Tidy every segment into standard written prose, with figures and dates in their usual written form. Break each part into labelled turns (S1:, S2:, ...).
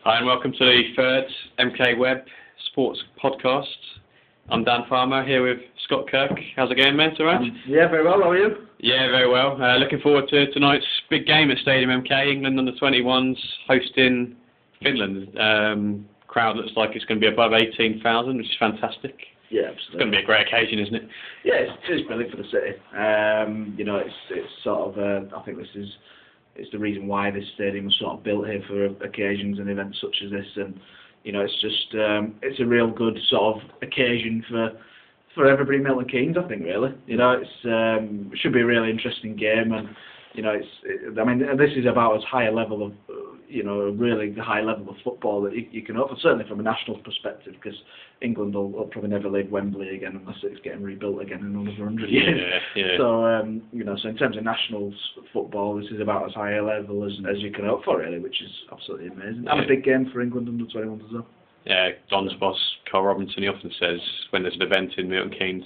S1: Hi and welcome to the third MK Web Sports Podcast. I'm Dan Palmer here with Scott Kirk. How's it going, mate? All right?
S2: Yeah, very well. How are you?
S1: Yeah, very well. Looking forward to tonight's big game at Stadium MK. England under-21s hosting Finland. Crowd looks like it's going to be above 18,000, which is fantastic.
S2: Yeah, absolutely.
S1: It's going to be a great occasion, isn't it?
S2: Yeah, it's brilliant for the city. It's sort of. I think it's the reason why this stadium was sort of built here for occasions and events such as this, and it's just it's a real good sort of occasion for everybody in Milton Keynes, I think, really. It should be a really interesting game, and this is about as high a level of a really high level of football that you can offer, certainly from a national perspective, because England will probably never leave Wembley again unless it's getting rebuilt again in another 100 years.
S1: Yeah.
S2: So in terms of national football, this is about as high a level as you can hope for, really, which is absolutely amazing. And a big game for England under 21s as well.
S1: Yeah, Don's boss, Carl Robinson, he often says when there's an event in Milton Keynes,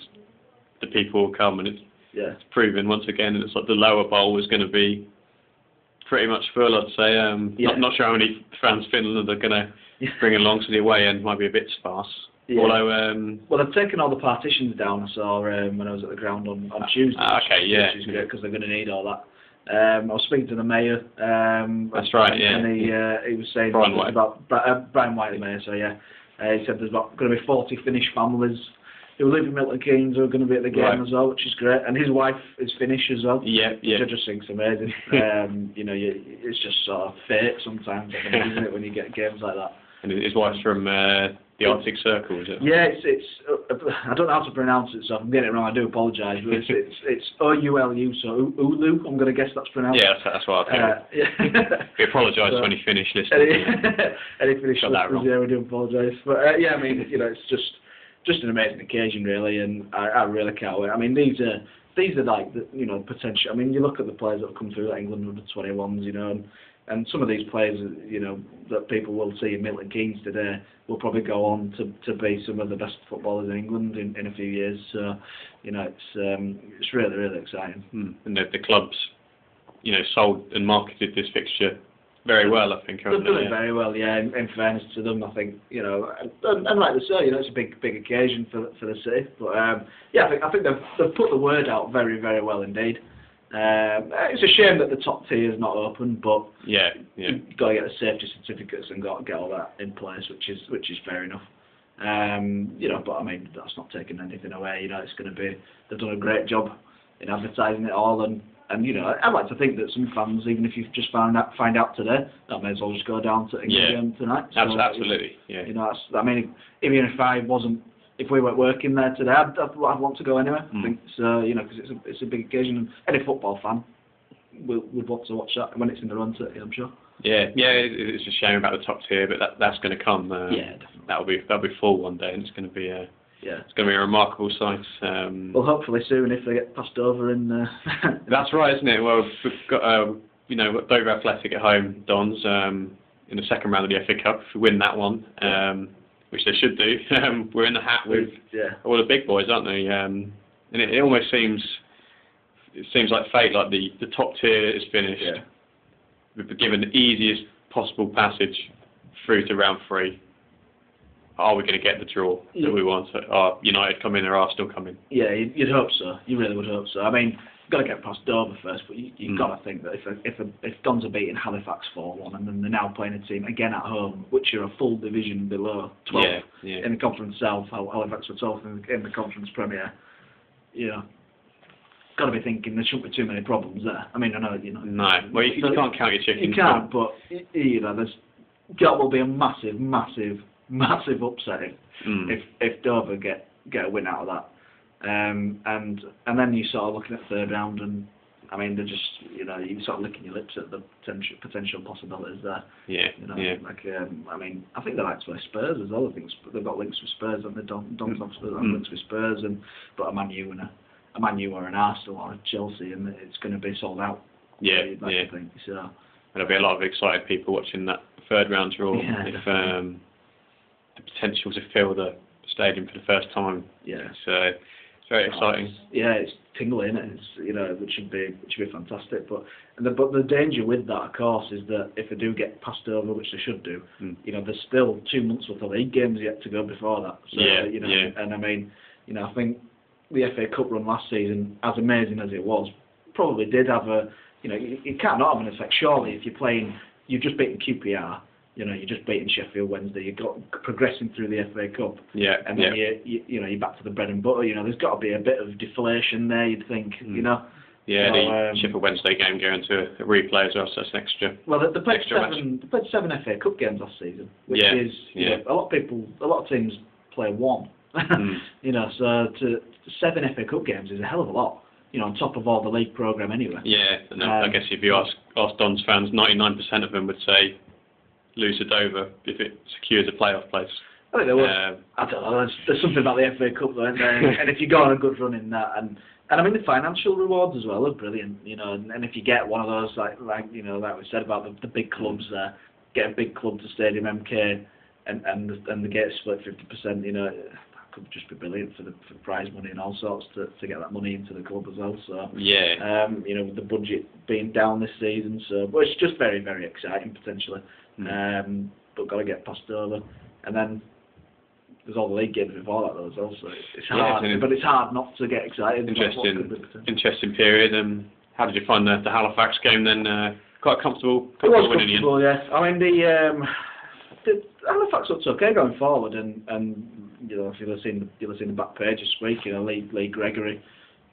S1: the people will come, and it's proven once again, and it's like the lower bowl is going to be pretty much full, I'd say. Not sure how many fans Finland are going to bring along, so the away end might be a bit sparse.
S2: Yeah.
S1: Although,
S2: well, they've taken all the partitions down, I saw when I was at the ground on Tuesday. Which is good, because they're going to need all that. I was speaking to the mayor.
S1: That's right, yeah.
S2: And he was saying about Brian Whiteley, mayor, so yeah. He said there's going to be 40 Finnish families who live in Milton Keynes who are going to be at the game as well, which is great. And his wife is Finnish as well.
S1: Yeah.
S2: Which I just think's amazing. It's just sort of fate sometimes, I think, isn't it, when you get games like that.
S1: And his wife's from the Arctic Circle, is it?
S2: Yeah, it's I don't know how to pronounce it, so if I'm getting it wrong, I do apologise. But it's Oulu, so Oulu. I'm going to guess that's pronounced.
S1: Yeah, that's what I think. We apologise to any Finnish listeners.
S2: Any Finnish listeners, yeah, we do apologise. But it's just an amazing occasion, really, and I really can't wait. I mean, these are like the potential. I mean, you look at the players that have come through, like England under 21s, and some of these players, that people will see in Milton Keynes today will probably go on to be some of the best footballers in England in a few years. So, it's really, really exciting.
S1: And the clubs, sold and marketed this fixture very well, I think.
S2: They've done it very well, yeah. In fairness to them, I think, and like they say, it's a big occasion for the city. But I think they've put the word out very, very well indeed. It's a shame that the top tier is not open, but you've got to get the safety certificates and got to get all that in place, which is fair enough. But I mean, that's not taking anything away. It's going to be, they've done a great job in advertising it all, and I'd like to think that some fans, even if you've just find out today, that may as well just go down to England tonight. So,
S1: absolutely. Yeah.
S2: I mean, even if we weren't working there today, I'd want to go anyway. I think so, because it's a big occasion, and any football fan would want to watch that when it's in their own city, I'm sure.
S1: Yeah, it's a shame about the top tier, but that's going to come.
S2: Definitely.
S1: That'll be full one day, and it's going to be it's going to be a remarkable sight.
S2: Well, hopefully soon if they get passed over in.
S1: That's right, isn't it? Well, we've got Dover Athletic at home, Dons, in the second round of the FA Cup. If we win that one. Which they should do. We're in the hat with all the big boys, aren't they? And it almost seems like fate. Like the top tier is finished. Yeah. We've been given the easiest possible passage through to round 3. Are we going to get the draw that we want? Are United come in or Arsenal come in? Yeah,
S2: you'd hope so. You really would hope so. I mean, you've got to get past Dover first, but you've got to think that if Dons are beating Halifax 4-1 and then they're now playing a team again at home, which are a full division below 12th in the Conference South, Halifax were 12th in the Conference Premier, got to be thinking there shouldn't be too many problems there. I mean, I know,
S1: No, well, you can't count your chickens.
S2: You can't, but, that will be a massive, massive, massive upset if Dover get a win out of that. And then you sort of looking at third round, and I mean, they're just you sort of licking your lips at the potential possibilities there. I mean, I think they like to play Spurs as well. I think they've got links with Spurs, and they Dons have links with Spurs, but a Man U or an Arsenal or a Chelsea, and it's going to be sold out. I think so.
S1: There'll be a lot of excited people watching that third round draw. If the potential to fill the stadium for the first time.
S2: Yeah.
S1: So very exciting.
S2: It's tingling, isn't it? It's, which should be fantastic. But the danger with that, of course, is that if they do get passed over, which they should do, there's still 2 months worth of league games yet to go before that. So, and I mean, I think the FA Cup run last season, as amazing as it was, probably did have a, it can't not have an effect. Surely, if you've just beaten QPR. You're just beating Sheffield Wednesday. You've got progressing through the FA Cup, and then you're back to the bread and butter. There's got to be a bit of deflation there. You'd think,
S1: Yeah, the Sheffield Wednesday game going to a replay as well, so that's an extra.
S2: Well, they played 7 FA Cup games last season, which is a lot of teams play 1. So 7 FA Cup games is a hell of a lot. On top of all the league programme anyway. Yeah, and I guess if you ask Dons fans, 99% of them would say lose to Dover if it secures a playoff place. I think they would. I don't know. There's something about the FA Cup though, and if you go on a good run in that, and I mean the financial rewards as well are brilliant. And if you get one of those like we said about the big clubs there, get a big club to Stadium MK, and the gate split 50%. That could just be brilliant for prize money and all sorts to get that money into the club as well. So with the budget being down this season, but it's just very, very exciting potentially. But got to get passed over, and then there's all the league games before that though as well. So it's hard, but it's hard not to get excited.
S1: Interesting period. How did you find the Halifax game then? Quite comfortable.
S2: It was comfortable, yeah. I mean the Halifax looks okay going forward, and if you'll have seen the back page this week, Lee Gregory,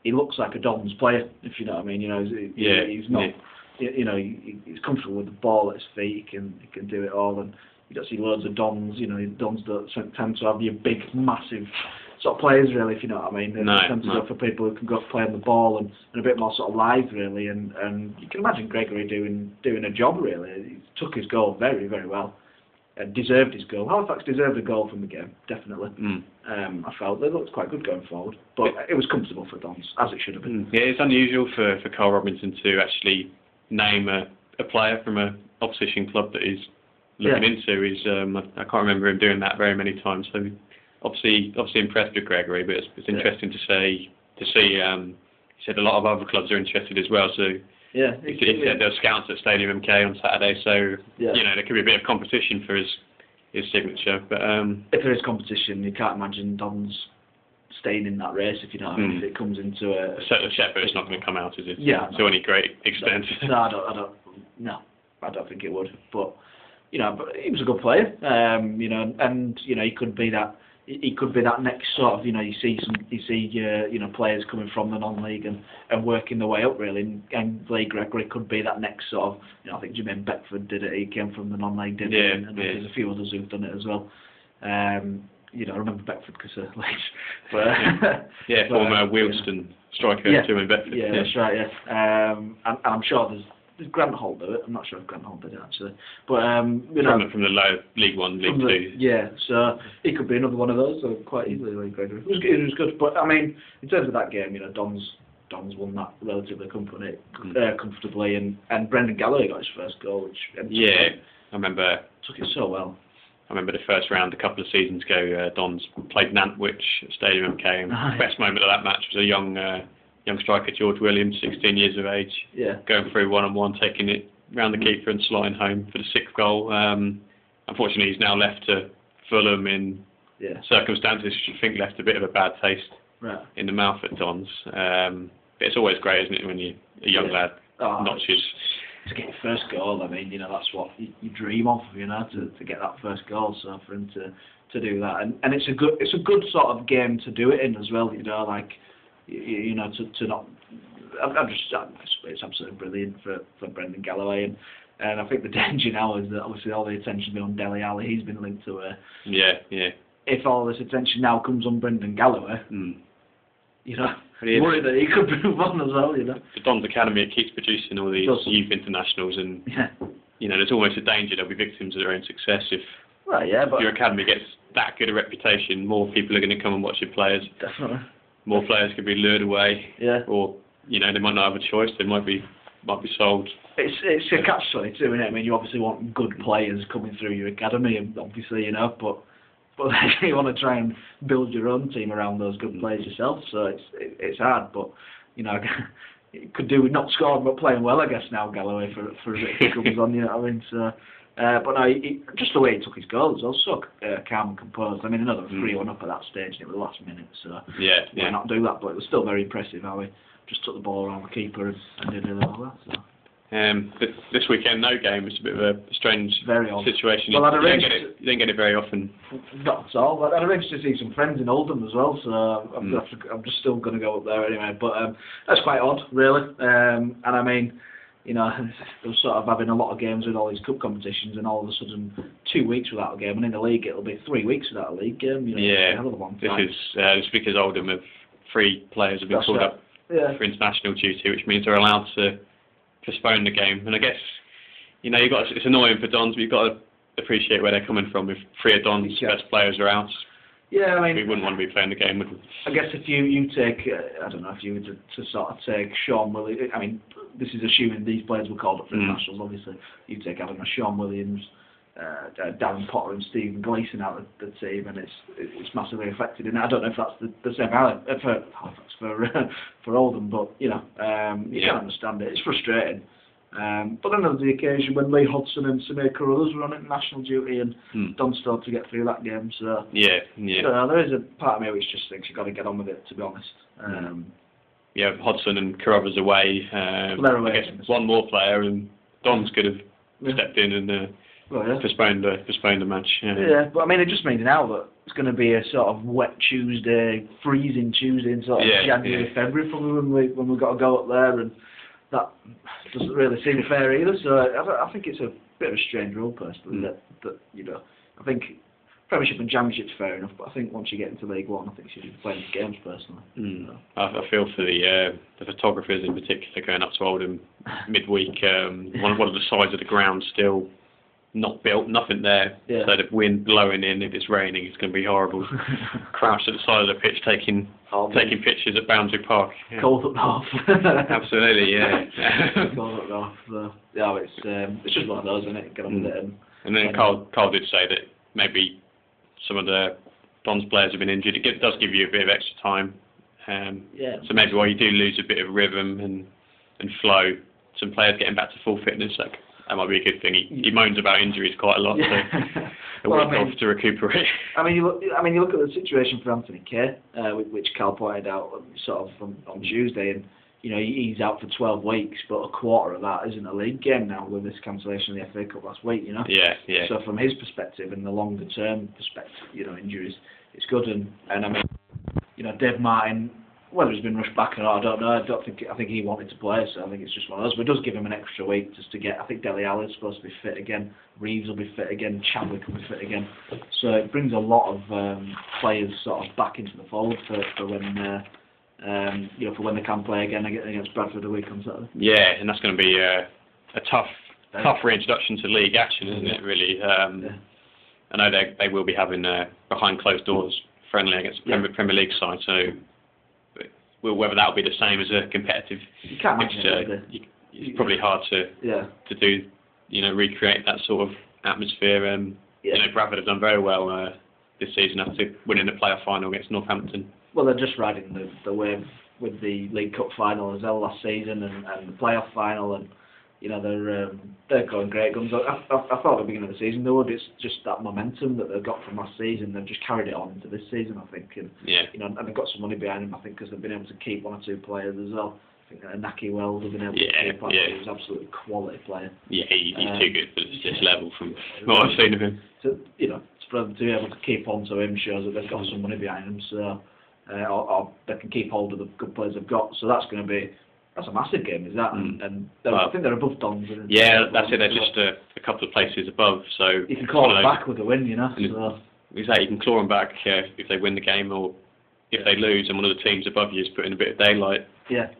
S2: he looks like a Dons player, if you know what I mean. He's not. He's comfortable with the ball at his feet. He can do it all, and you don't see loads of Dons. Dons don't tend to have your big, massive sort of players, really, if you know what I mean. They tend to go for people who can go play on the ball and a bit more sort of live, really. And you can imagine Gregory doing a job, really. He took his goal very, very well. And deserved his goal. Halifax deserved a goal from the game, definitely. I felt they looked quite good going forward, but it was comfortable for Dons, as it should have been.
S1: Yeah, it's unusual for Carl Robinson to actually name a player from an opposition club that he's looking into. I can't remember him doing that very many times. So obviously impressed with Gregory, but it's interesting to see. He said a lot of other clubs are interested as well. So. He said there were scouts at Stadium MK on Saturday, so there could be a bit of competition for his signature. But
S2: if there is competition, you can't imagine Dons staying in that race. If you know what I mean, if it comes into a
S1: Shepard's not going to come out, is it?
S2: Yeah,
S1: to any great extent.
S2: No, I don't think it would. But but he was a good player. He could be that. He could be that next sort of, you see players coming from the non-league and working their way up really, and Lee Gregory could be that next sort of, I think Jermaine Beckford did it. He came from the non-league, didn't he? And there's a few others who've done it as well. I remember Beckford because of Leeds.
S1: Former Wealdstone striker Jermaine Beckford.
S2: Yeah, that's right. Yeah, and I'm sure there's Grant Holt did it. I'm not sure if Grant Holt did it actually, but
S1: from the low League 1, League 2.
S2: Yeah, so he could be another one of those. So quite easily, Lee Gregory. It was good, but I mean, in terms of that game, Dons won that relatively comfortably, and Brendan Galloway got his first goal, which
S1: I remember
S2: took it so well.
S1: I remember the first round a couple of seasons ago. Dons played Nantwich at Stadium MK, and the best moment of that match was a young striker, George Williams, 16 years of age, going through one-on-one, taking it round the keeper and sliding home for the 6th goal. Unfortunately, he's now left to Fulham in circumstances which I think left a bit of a bad taste in the mouth at Dons. But it's always great, isn't it, when a young lad notches.
S2: To get your first goal, I mean, that's what you dream of, to get that first goal. So for him to do that, and it's a good sort of game to do it in as well. To not. It's absolutely brilliant for Brendan Galloway, and I think the danger now is that obviously all the attention has been on Dele Alli. He's been linked to her. If all this attention now comes on Brendan Galloway, worry that he could move on as well.
S1: The Dons Academy, it keeps producing all these youth internationals, and there's almost a danger they'll be victims of their own success if
S2: but
S1: your academy gets that good a reputation. More people are going to come and watch your players.
S2: Definitely.
S1: More players could be lured away, or they might not have a choice. They might be sold.
S2: It's a catch-22, isn't it? I mean, you obviously want good players coming through your academy, obviously, but but you want to try and build your own team around those good players yourself. So it's hard, but it could do with not scoring but playing well, I guess now Galloway for as it comes on. You know what I mean? So. But no, just the way he took his goals, also calm and composed. I mean, another 3-1 up at that stage, and it was the last minute, so why not do that? But it was still very impressive how he just took the ball around the keeper and did all that. So.
S1: This weekend, no game. It's a bit of a strange situation.
S2: Well,
S1: you don't get it very often.
S2: Not at all. But I'd arranged to see some friends in Oldham as well, so I'm just still going to go up there anyway. But that's quite odd, really. And I mean, they're sort of having a lot of games with all these cup competitions, and all of a sudden 2 weeks without a game, and in the league it'll be 3 weeks without a league game.
S1: Yeah, it's because Oldham have 3 players have been called up for international duty, which means they're allowed to postpone the game. And I guess it's annoying for Dons, but you've got to appreciate where they're coming from. If 3 of Dons' best players are out,
S2: I mean,
S1: we wouldn't want to be playing the game, would we? I
S2: guess if you take, I don't know, if you were to sort of take Sean Williams, I mean, this is assuming these players were called up for internationals, obviously. You take, I don't know, Sean Williams, Darren Potter and Stephen Gleeson out of the team, and it's massively affected. And I don't know if that's the same for Oldham, but you can understand it. It's frustrating. But then there was the occasion when Lee Hodgson and Samir Carruthers were on international duty, and Don started to get through that game. So there is a part of me which just thinks you've got to get on with it, to be honest.
S1: Hodgson and Carruthers away. I guess one more player, and Dons could have stepped in and postponed the match.
S2: But I mean, it just means now that it's going to be a sort of wet Tuesday, freezing Tuesday in sort of January, February, probably when we've got to go up there, and that doesn't really seem fair either. So I think it's a bit of a strange rule, personally. That I think Premiership and Championship's fair enough, but I think once you get into League One, I think you should be playing these games personally.
S1: I feel for the photographers in particular going up to Oldham midweek. One of the sides of the ground still not built, nothing there. So the wind blowing in. If it's raining, it's going to be horrible. Crouched at the side of the pitch, taking pictures at Boundary Park.
S2: Cold up north.
S1: Absolutely,
S2: Cold up north. So, it's just one of those, isn't it? Get on with it.
S1: And then Carl did say that maybe some of the Dons players have been injured. It does give you a bit of extra time. So maybe while you do lose a bit of rhythm and flow, some players getting back to full fitness, that might be a good thing. He moans about injuries quite a lot, so a week off to recuperate.
S2: I mean, you look at the situation for Anthony Kay, which Cal pointed out sort of on Tuesday, and he's out for 12 weeks, but a quarter of that isn't a league game now with this cancellation of the FA Cup last week. So from his perspective and the longer term perspective, injuries, it's good. And I mean, Dave Martin, whether he's been rushed back or not, I don't know. I think he wanted to play, so I think it's just one of those. But it does give him an extra week just to get. I think Dele Alli's supposed to be fit again. Reeves will be fit again. Chadwick will be fit again. So it brings a lot of players sort of back into the fold for when for when they can play again against Bradford a week on Saturday. Yeah,
S1: and that's going to be a tough reintroduction to league action, isn't it? Really. I know they will be having behind closed doors friendly against the Premier League side, so. Whether that will be the same as a competitive fixture, it's probably hard to do, recreate that sort of atmosphere. Bradford have done very well this season after winning the playoff final against Northampton.
S2: Well, they're just riding the wave with the League Cup final as well last season and the playoff final, and they're going great guns. I thought at the beginning of the season they would. It's just that momentum that they've got from last season. They've just carried it on into this season, I think. And and they've got some money behind them, I think, because they've been able to keep 1 or 2 players as well. I think Naki Wells have been able to keep him. He's an absolutely quality player. Yeah, he's too good for this level from what I've seen of him. So for them to be able to keep on to him shows that they've got some money behind them. So or they can keep hold of the good players they've got. So that's going to be. That's a massive game, is that? And I think they're above Dons. That's it. They're just a couple of places above. So you can claw them back with a win, So.
S1: Exactly. You can claw them back if they win the game, or if they lose, and one of the teams above you is put in a bit of daylight.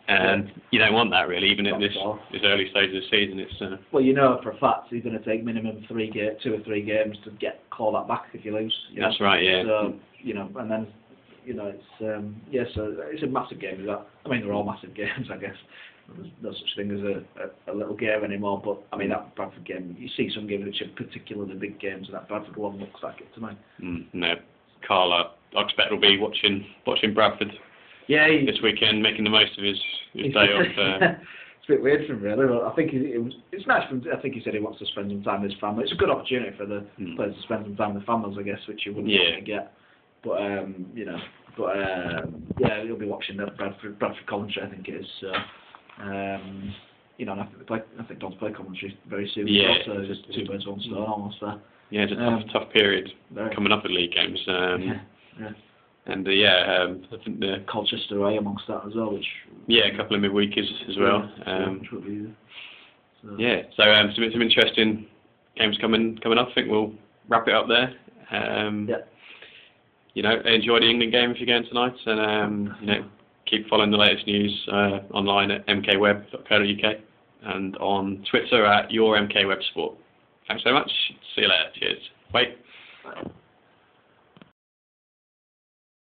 S1: And you don't want that really, even at this early stage of the season. It's
S2: well, for a fact it's going to take minimum 2 or 3 games to claw that back if you lose.
S1: That's right. Yeah.
S2: So and then. So it's a massive game. Is that? I mean, they're all massive games, I guess. There's no such thing as a little game anymore. But I mean, that Bradford game, you see some games which are particularly big games, and that Bradford one looks like it to me.
S1: No, Carl, I expect will be watching Bradford.
S2: Yeah,
S1: this weekend, making the most of his day off.
S2: It's a bit weird for him, really. But I think it's nice for him. I think he said he wants to spend some time with his family. It's a good opportunity for the players to spend some time with families, I guess, which you wouldn't normally get. But yeah, he'll be watching that Bradford commentary, I think it is. So, and I think Don's play commentary very soon.
S1: Yeah,
S2: so it's just two birds, one stone almost there.
S1: Yeah, it's a tough period coming up at league games. And I think the
S2: Colchester away amongst that as well, which
S1: a couple of midweekers as well.
S2: Which would be,
S1: so some interesting games coming up. I think we'll wrap it up there. Enjoy the England game if you're going tonight, and keep following the latest news online at mkweb.co.uk and on Twitter at yourmkwebsport. Thanks so much. See you later. Cheers. Bye.